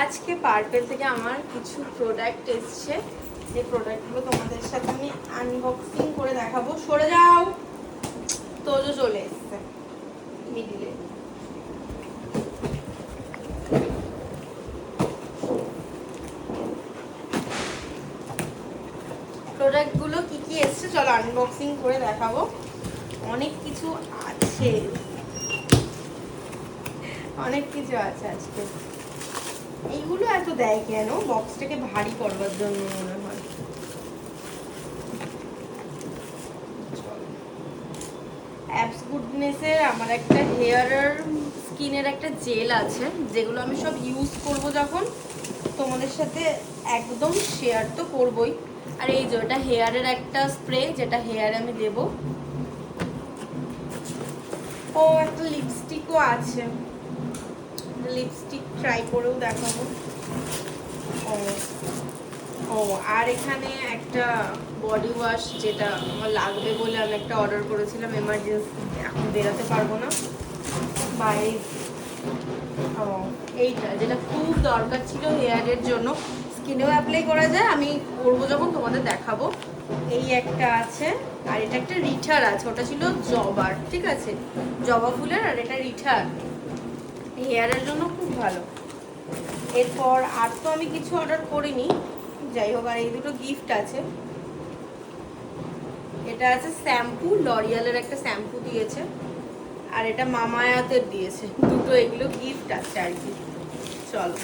আজকে পার্পেল থেকে আমার কিছু প্রোডাক্ট এসছে, যে প্রোডাক্টগুলো তোমাদের সাথে আমি আনবক্সিং করে দেখাবো। সরে যাও, তোজো চলে এসছে মিডিলে। প্রোডাক্টগুলো কি কি এসছে চলো আনবক্সিং করে দেখাবো। অনেক কিছু আছে, অনেক কিছু আছে আজকে। এইগুলো এত দেয় কেন? বক্সটাকে ভারী করবার জন্য মনে হয়। অ্যাপস গুডনেসের আমার একটা হেয়ার স্কিনের একটা জেল আছে, যেগুলো আমি সব ইউজ করব যখন তোমাদের সাথে একদম শেয়ার তো করবই। আর এই যে ওটা হেয়ারের একটা স্প্রে, যেটা হেয়ারে আমি দেব। ও একটা লিপস্টিকও আছে, লিপস্টিক ট্রাই করেও দেখাবো। ও ও আর এখানে একটা বডি ওয়াশ, যেটা আমার লাগবে বলে আমি একটা অর্ডার করেছিলাম এমার্জেন্সি, এখন বেরোতে পারবো না বাইরে। ও এইটা যেটা খুব দরকার ছিল হেয়ারের জন্য, স্কিনেও অ্যাপ্লাই করা যায়, আমি করবো যখন তোমাদের দেখাবো। এই একটা আছে, আর এটা একটা রিঠার আছে, ওটা ছিল জবার, ঠিক আছে, জবা ফুলের, আর এটা রিঠার, হেয়ারের জন্য খুব ভালো। এরপর আর তো আমি কিছু অর্ডার করিনি, যাই হোক। আর এই দুটো গিফট আছে। এটা আছে শ্যাম্পু, লরিয়ালের একটা শ্যাম্পু দিয়েছে, আর এটা মামায়াতের দিয়েছে দুটো, এগুলো গিফট আছে আর কি। চলো